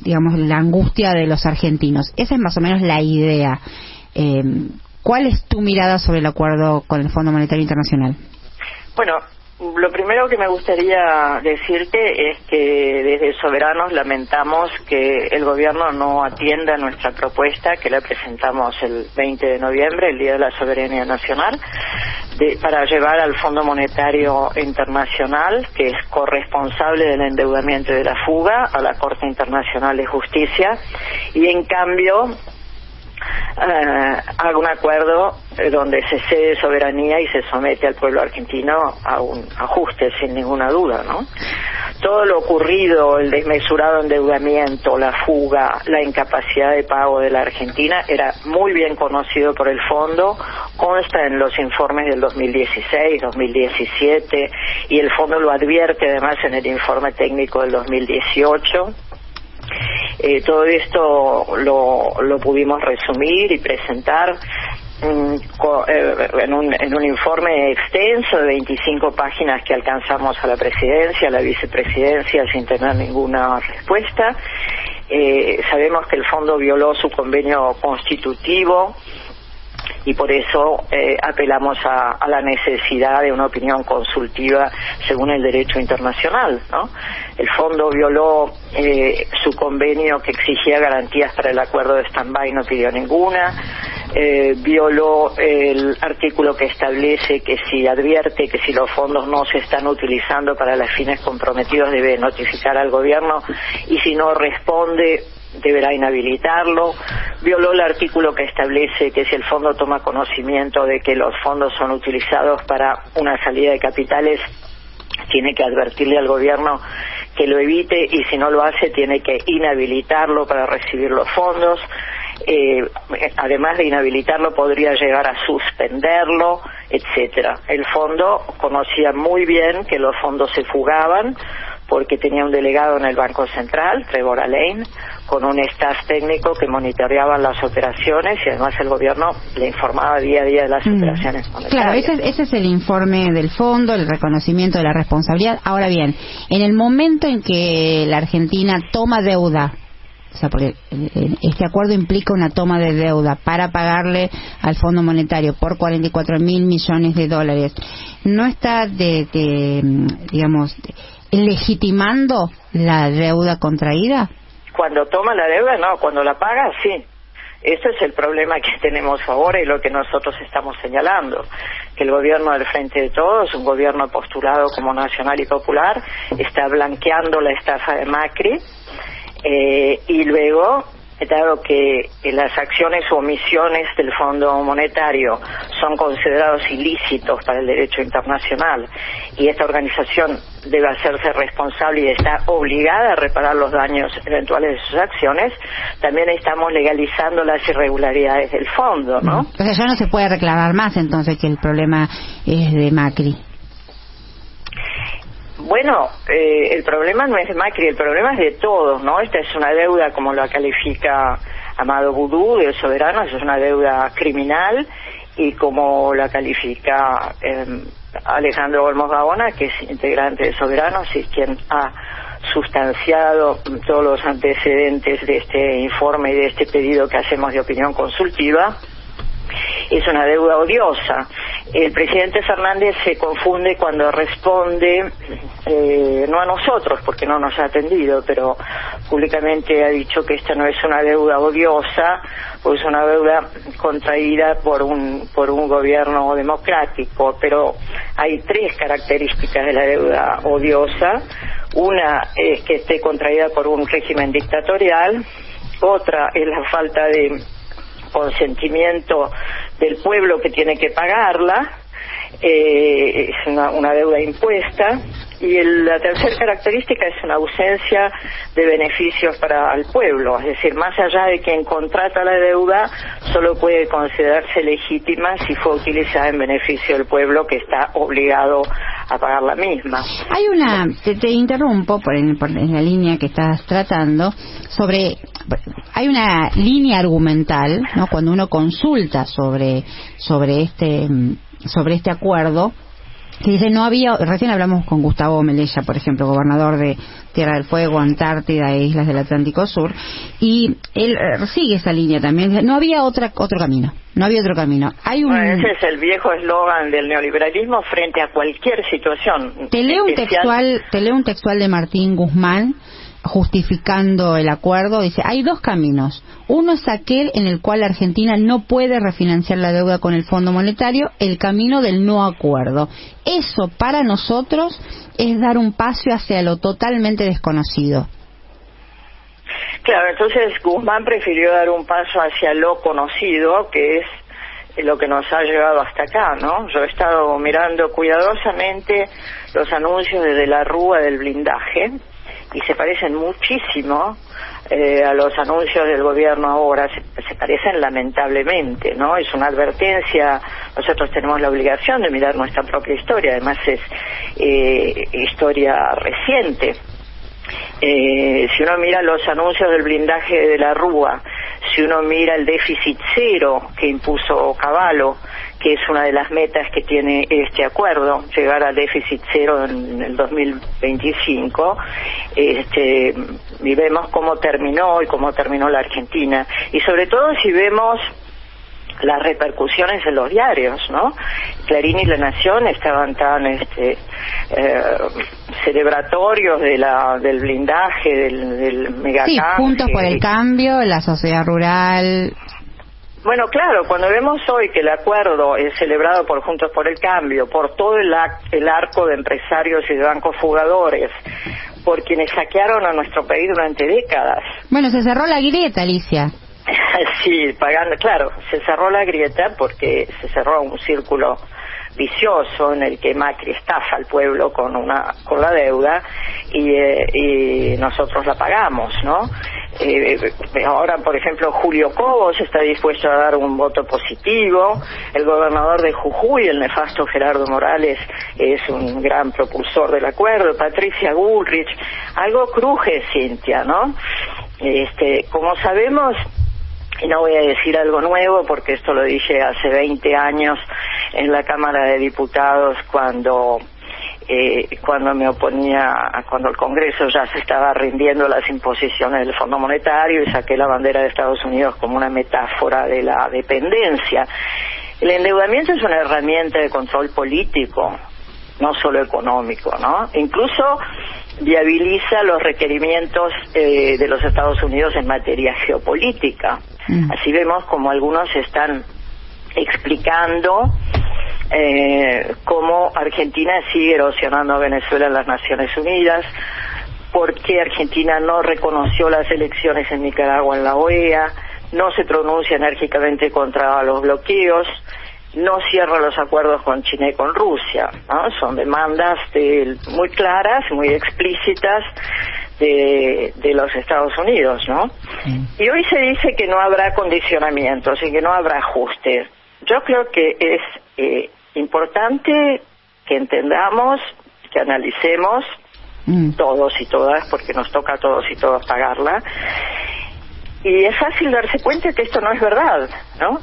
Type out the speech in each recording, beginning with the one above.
digamos, la angustia de los argentinos. Esa es más o menos la idea. ¿Cuál es tu mirada sobre el acuerdo con el Fondo Monetario Internacional? Bueno, lo primero que me gustaría decirte es que desde Soberanos lamentamos que el gobierno no atienda nuestra propuesta, que la presentamos el 20 de noviembre, el Día de la Soberanía Nacional, para llevar al Fondo Monetario Internacional, que es corresponsable del endeudamiento y de la fuga, a la Corte Internacional de Justicia, y en cambio haga un acuerdo donde se cede soberanía y se somete al pueblo argentino a un ajuste, sin ninguna duda, ¿no? Todo lo ocurrido, el desmesurado endeudamiento, la fuga, la incapacidad de pago de la Argentina, era muy bien conocido por el fondo, consta en los informes del 2016, 2017, y el fondo lo advierte además en el informe técnico del 2018. Todo esto lo pudimos resumir y presentar en un informe extenso de 25 páginas que alcanzamos a la presidencia, a la vicepresidencia, sin tener ninguna respuesta. Sabemos que el fondo violó su convenio constitutivo y por eso apelamos a la necesidad de una opinión consultiva según el derecho internacional, ¿no? El fondo violó su convenio que exigía garantías para el acuerdo de stand-by, no pidió ninguna. Violó el artículo que establece que si advierte que si los fondos no se están utilizando para los fines comprometidos debe notificar al gobierno, y si no responde deberá inhabilitarlo. Violó el artículo que establece que si el fondo toma conocimiento de que los fondos son utilizados para una salida de capitales, tiene que advertirle al gobierno que lo evite, y si no lo hace tiene que inhabilitarlo para recibir los fondos. Además de inhabilitarlo, podría llegar a suspenderlo, etcétera. El fondo conocía muy bien que los fondos se fugaban porque tenía un delegado en el Banco Central, Trevor Alain, con un staff técnico que monitoreaba las operaciones, y además el gobierno le informaba día a día de las operaciones monetarias. Claro, ese es el informe del fondo, el reconocimiento de la responsabilidad. Ahora bien, en el momento en que la Argentina toma deuda, o sea, porque este acuerdo implica una toma de deuda para pagarle al Fondo Monetario por 44.000 millones de dólares, ¿no está digamos, legitimando la deuda contraída? Cuando toma la deuda, no. Cuando la paga, sí. Ese es el problema que tenemos ahora y lo que nosotros estamos señalando, que el gobierno del Frente de Todos, un gobierno postulado como nacional y popular, está blanqueando la estafa de Macri, y luego, dado que las acciones o omisiones del Fondo Monetario son considerados ilícitos para el derecho internacional, y esta organización debe hacerse responsable y está obligada a reparar los daños eventuales de sus acciones, también estamos legalizando las irregularidades del fondo, ¿no? O sea, ya no se puede reclamar más entonces que el problema es de Macri. Bueno, el problema no es de Macri, el problema es de todos, ¿no? Esta es una deuda, como la califica Amado Boudou, de Soberanos, es una deuda criminal, y como la califica Alejandro Olmos Gaona, que es integrante de Soberanos y quien ha sustanciado todos los antecedentes de este informe y de este pedido que hacemos de opinión consultiva, es una deuda odiosa. El presidente Fernández se confunde cuando responde, no a nosotros porque no nos ha atendido, pero públicamente ha dicho que esta no es una deuda odiosa, pues una deuda contraída por un gobierno democrático. Pero hay tres características de la deuda odiosa. Una es que esté contraída por un régimen dictatorial, otra es la falta de consentimiento del pueblo que tiene que pagarla, es una deuda impuesta, y la tercera característica es una ausencia de beneficios para el pueblo, es decir, más allá de quien contrata la deuda, solo puede considerarse legítima si fue utilizada en beneficio del pueblo que está obligado a pagar la misma. Hay te interrumpo en la línea que estás tratando, hay una línea argumental, ¿no? Cuando uno consulta sobre este acuerdo, que dice no había, recién hablamos con Gustavo Melella, por ejemplo, gobernador de Tierra del Fuego, Antártida e Islas del Atlántico Sur, y él sigue esa línea también, no había otro camino. Hay un... Bueno, ese es el viejo eslogan del neoliberalismo frente a cualquier situación. Te leo un textual de Martín Guzmán justificando el acuerdo. Dice, hay dos caminos. Uno es aquel en el cual Argentina no puede refinanciar la deuda con el Fondo Monetario, el camino del no acuerdo. Eso para nosotros es dar un paso hacia lo totalmente desconocido. Claro, entonces Guzmán prefirió dar un paso hacia lo conocido, que es lo que nos ha llevado hasta acá, ¿no? Yo he estado mirando cuidadosamente los anuncios de la Rúa del blindaje y se parecen muchísimo a los anuncios del gobierno ahora, se parecen lamentablemente, ¿no? Es una advertencia, nosotros tenemos la obligación de mirar nuestra propia historia, además es historia reciente. Si uno mira los anuncios del blindaje de la Rúa, si uno mira el déficit cero que impuso Cavallo, que es una de las metas que tiene este acuerdo, llegar al déficit cero en el 2025, y vemos cómo terminó la Argentina, y sobre todo si vemos las repercusiones en los diarios, ¿no? Clarín y La Nación estaban tan celebratorios del blindaje, del megacanje. Sí, Juntos por el Cambio, la sociedad rural. Bueno, claro, cuando vemos hoy que el acuerdo es celebrado por Juntos por el Cambio, por todo el arco de empresarios y de bancos fugadores, por quienes saquearon a nuestro país durante décadas. Bueno, se cerró la grieta, Alicia. Sí, pagando, claro, se cerró la grieta porque se cerró un círculo vicioso en el que Macri estafa al pueblo con la deuda y nosotros la pagamos, ¿no? Ahora, por ejemplo, Julio Cobos está dispuesto a dar un voto positivo, el gobernador de Jujuy, el nefasto Gerardo Morales, es un gran propulsor del acuerdo, Patricia Bullrich, algo cruje, Cintia, ¿no? Como sabemos, y no voy a decir algo nuevo porque esto lo dije hace 20 años en la Cámara de Diputados cuando me oponía, cuando el Congreso ya se estaba rindiendo las imposiciones del Fondo Monetario y saqué la bandera de Estados Unidos como una metáfora de la dependencia. El endeudamiento es una herramienta de control político, no solo económico, ¿no? Incluso viabiliza los requerimientos de los Estados Unidos en materia geopolítica. Así vemos como algunos están explicando cómo Argentina sigue erosionando a Venezuela en las Naciones Unidas, por qué Argentina no reconoció las elecciones en Nicaragua en la OEA, no se pronuncia enérgicamente contra los bloqueos, no cierra los acuerdos con China y con Rusia, ¿no? Son demandas muy claras, muy explícitas de los Estados Unidos, ¿no? Y hoy se dice que no habrá condicionamientos y que no habrá ajustes. Yo creo que es importante que entendamos, que analicemos todos y todas, porque nos toca a todos y todas pagarla. Y es fácil darse cuenta que esto no es verdad, ¿no?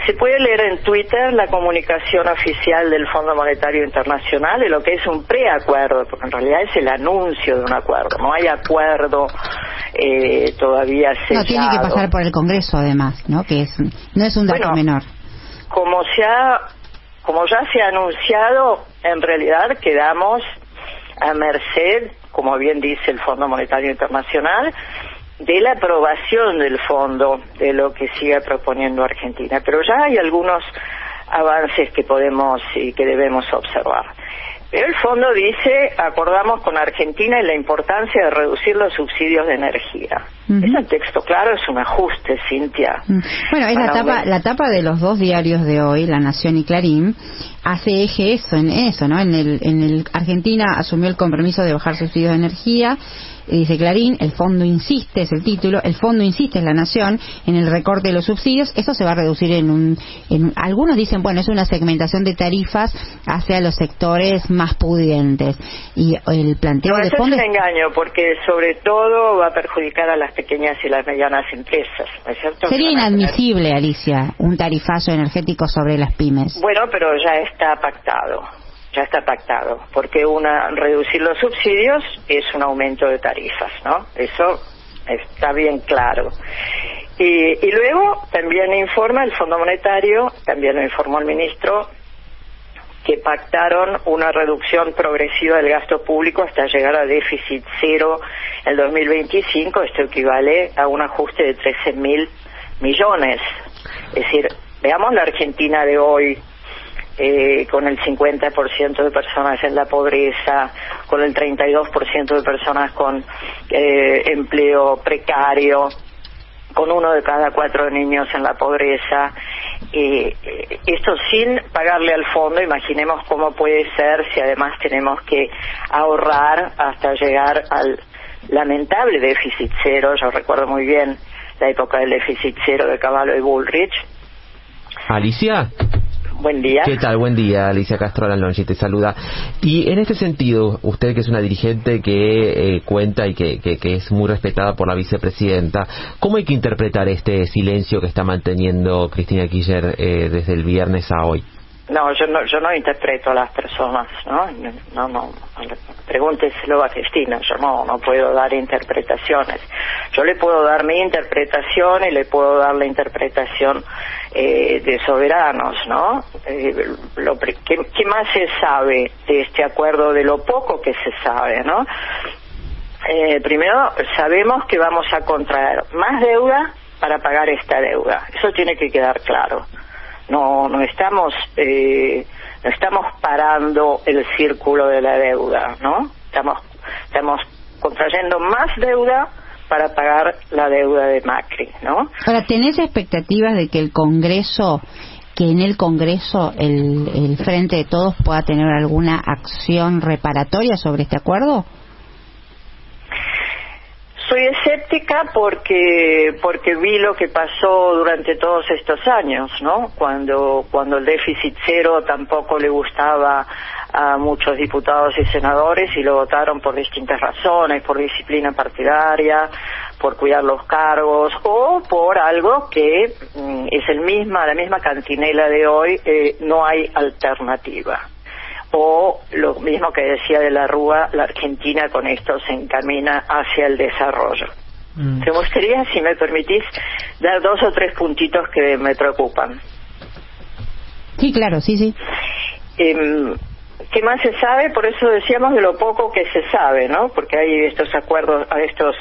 Se puede leer en Twitter la comunicación oficial del Fondo Monetario Internacional de lo que es un preacuerdo, porque en realidad es el anuncio de un acuerdo, no hay acuerdo todavía sellado. No, tiene que pasar por el Congreso además, ¿no? Que no es un dato menor. Como ya se ha anunciado, en realidad quedamos a merced, como bien dice el Fondo Monetario Internacional, de la aprobación del fondo, de lo que siga proponiendo Argentina. Pero ya hay algunos avances que podemos y que debemos observar. Pero el fondo dice, acordamos con Argentina en la importancia de reducir los subsidios de energía. Es un texto claro, es un ajuste, Cintia. Bueno, es la tapa de los dos diarios de hoy, La Nación y Clarín, hace eje en eso, ¿no? En el Argentina asumió el compromiso de bajar subsidios de energía. Dice Clarín, el fondo insiste, es el título, el fondo insiste en La Nación en el recorte de los subsidios. Eso se va a reducir algunos dicen, bueno, es una segmentación de tarifas hacia los sectores más pudientes. Y el planteo de fondo es un engaño, porque sobre todo va a perjudicar a las pequeñas y las medianas empresas, ¿no es cierto? Sería inadmisible, Alicia, un tarifazo energético sobre las pymes. Bueno, pero ya está pactado. ya está pactado, porque reducir los subsidios es un aumento de tarifas, ¿no? Eso está bien claro. Y luego también informa el Fondo Monetario, también lo informó el ministro, que pactaron una reducción progresiva del gasto público hasta llegar a déficit cero en 2025. Esto equivale a un ajuste de 13.000 millones. Es decir, veamos la Argentina de hoy, con el 50% de personas en la pobreza, con el 32% de personas con empleo precario, con 1 de cada 4 niños en la pobreza. Esto sin pagarle al fondo. Imaginemos cómo puede ser si además tenemos que ahorrar hasta llegar al lamentable déficit cero. Yo recuerdo muy bien la época del déficit cero de Cavallo y Bullrich. Alicia. Buen día. ¿Qué tal? Buen día, Alicia Castro Alanonchi te saluda. Y en este sentido, usted que es una dirigente que cuenta y que es muy respetada por la vicepresidenta, ¿cómo hay que interpretar este silencio que está manteniendo Cristina Kirchner desde el viernes a hoy? No, yo no interpreto a las personas, no, pregúnteselo a Cristina. Yo no puedo dar interpretaciones. Yo le puedo dar mi interpretación y le puedo dar la interpretación de soberanos, ¿no? ¿Qué más se sabe de este acuerdo, de lo poco que se sabe, no? Primero, sabemos que vamos a contraer más deuda para pagar esta deuda. Eso tiene que quedar claro. No estamos parando el círculo de la deuda, ¿no? Estamos contrayendo más deuda para pagar la deuda de Macri, ¿no? Ahora, ¿tenés expectativas de que en el Congreso el Frente de Todos pueda tener alguna acción reparatoria sobre este acuerdo? Soy escéptica porque vi lo que pasó durante todos estos años, ¿no? Cuando el déficit cero tampoco le gustaba a muchos diputados y senadores y lo votaron por distintas razones, por disciplina partidaria, por cuidar los cargos o por algo que es la misma cantinela de hoy, no hay alternativa. O lo mismo que decía de la Rúa, la Argentina con esto se encamina hacia el desarrollo. Me gustaría, si me permitís, dar 2 o 3 puntitos que me preocupan. Sí, claro, sí. ¿Qué más se sabe? Por eso decíamos de lo poco que se sabe, ¿no? Porque hay estos acuerdos, estos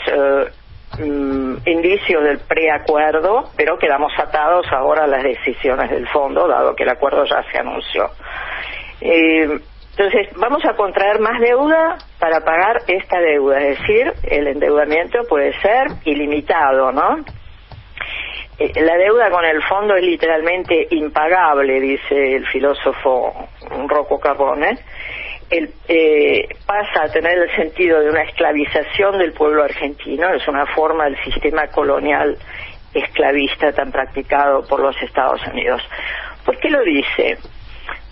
indicios del preacuerdo, pero quedamos atados ahora a las decisiones del fondo, dado que el acuerdo ya se anunció. Entonces, vamos a contraer más deuda para pagar esta deuda, es decir, el endeudamiento puede ser ilimitado, ¿no? La deuda con el fondo es literalmente impagable, dice el filósofo Rocco Carbone. Pasa a tener el sentido de una esclavización del pueblo argentino, es una forma del sistema colonial esclavista tan practicado por los Estados Unidos. ¿Por qué lo dice?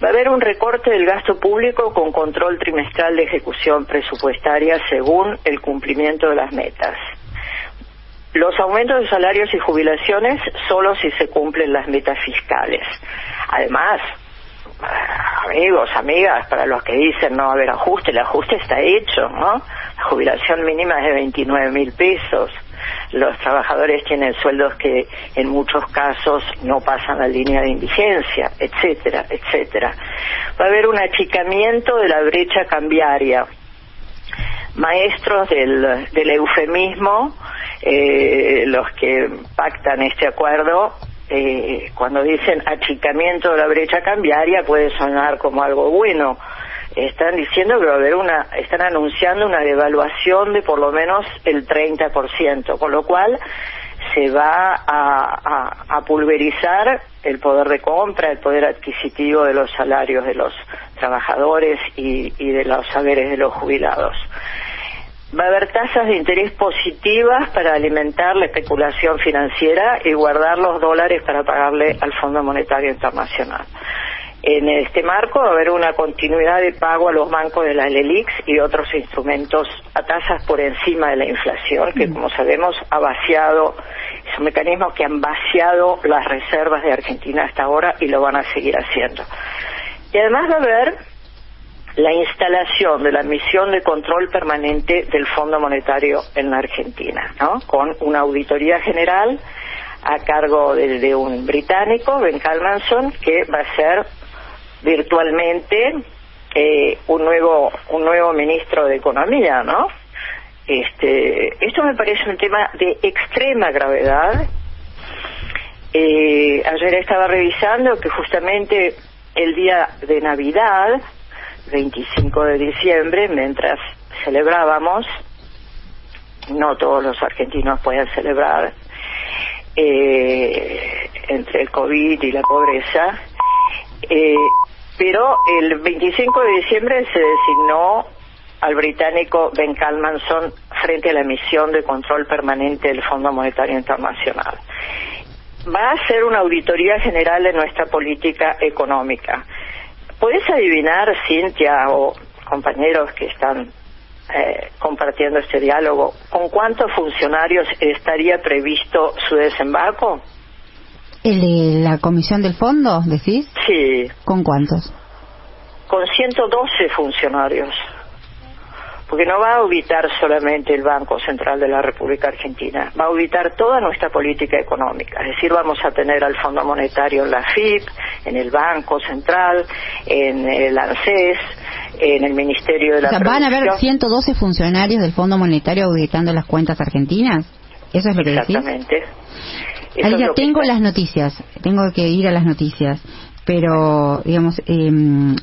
Va a haber un recorte del gasto público con control trimestral de ejecución presupuestaria según el cumplimiento de las metas. Los aumentos de salarios y jubilaciones solo si se cumplen las metas fiscales. Además, amigos, amigas, para los que dicen no va a haber ajuste, el ajuste está hecho, ¿no? La jubilación mínima es de 29.000 pesos. Los trabajadores tienen sueldos que en muchos casos no pasan la línea de indigencia, etcétera, etcétera. Va a haber un achicamiento de la brecha cambiaria. Maestros del eufemismo, los que pactan este acuerdo, cuando dicen achicamiento de la brecha cambiaria puede sonar como algo bueno. Están diciendo que va a haber están anunciando una devaluación de por lo menos el 30%, con lo cual se va a pulverizar el poder de compra, el poder adquisitivo de los salarios de los trabajadores y de los saberes de los jubilados. Va a haber tasas de interés positivas para alimentar la especulación financiera y guardar los dólares para pagarle al Fondo Monetario Internacional. En este marco va a haber una continuidad de pago a los bancos de la LELIX y otros instrumentos a tasas por encima de la inflación, que como sabemos son mecanismos que han vaciado las reservas de Argentina hasta ahora y lo van a seguir haciendo. Y además va a haber la instalación de la misión de control permanente del Fondo Monetario en la Argentina, ¿no? Con una auditoría general a cargo de un británico, Ben Calmanson, que va a ser virtualmente un nuevo ministro de Economía, ¿no? Esto me parece un tema de extrema gravedad. Ayer estaba revisando que justamente el día de Navidad, 25 de diciembre, mientras celebrábamos, no todos los argentinos pueden celebrar, entre el COVID y la pobreza, pero el 25 de diciembre se designó al británico Ben Calmanson frente a la misión de control permanente del Fondo Monetario Internacional. Va a hacer una auditoría general de nuestra política económica. ¿Puedes adivinar, Cintia, o compañeros que están compartiendo este diálogo, con cuántos funcionarios estaría previsto su desembarco? ¿El de la comisión del fondo, decís? Sí. ¿Con cuántos? Con 112 funcionarios. Porque no va a auditar solamente el Banco Central de la República Argentina, va a auditar toda nuestra política económica. Es decir, vamos a tener al Fondo Monetario en la FIP, en el Banco Central, en el ANSES, en el Ministerio de la Producción. ¿Van a haber 112 funcionarios del Fondo Monetario auditando las cuentas argentinas? ¿Eso es lo que decís? Exactamente. Alicia, tengo las noticias, tengo que ir a las noticias, pero, digamos, en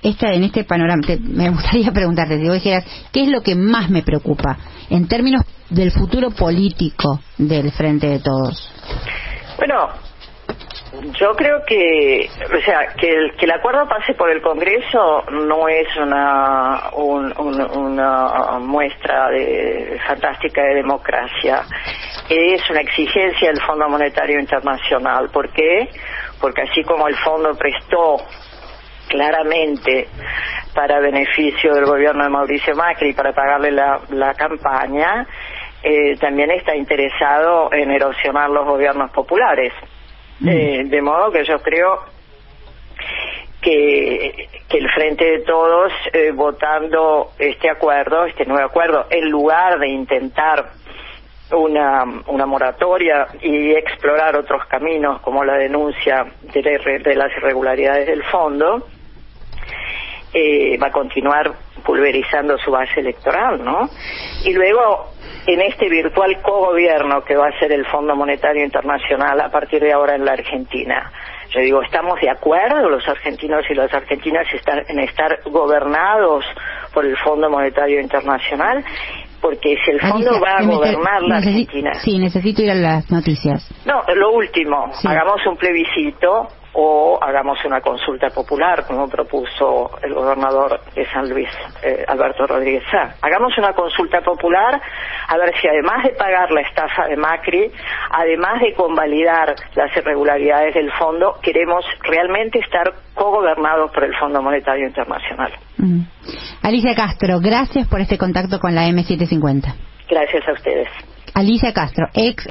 este panorama, me gustaría preguntarte, si vos dijeras, ¿qué es lo que más me preocupa en términos del futuro político del Frente de Todos? Bueno, yo creo que, que el acuerdo pase por el Congreso no es una muestra fantástica de democracia, es una exigencia del Fondo Monetario Internacional. ¿Por qué? Porque así como el fondo prestó claramente para beneficio del gobierno de Mauricio Macri para pagarle la campaña, también está interesado en erosionar los gobiernos populares. De modo que yo creo que el Frente de Todos, votando este nuevo acuerdo, en lugar de intentar una moratoria y explorar otros caminos como la denuncia de las irregularidades del fondo, va a continuar pulverizando su base electoral, ¿no? Y luego, en este virtual cogobierno que va a ser el Fondo Monetario Internacional a partir de ahora en la Argentina, yo digo, ¿estamos de acuerdo los argentinos y las argentinas en estar gobernados por el Fondo Monetario Internacional? Porque si el fondo va a gobernar la Argentina... Sí, necesito ir a las noticias. No, lo último, sí. Hagamos un plebiscito o hagamos una consulta popular, como propuso el gobernador de San Luis, Alberto Rodríguez Sá. Hagamos una consulta popular a ver si, además de pagar la estafa de Macri, además de convalidar las irregularidades del fondo, queremos realmente estar cogobernados por el Fondo Monetario Internacional. Alicia Castro, gracias por este contacto con la M750. Gracias a ustedes. Alicia Castro, ex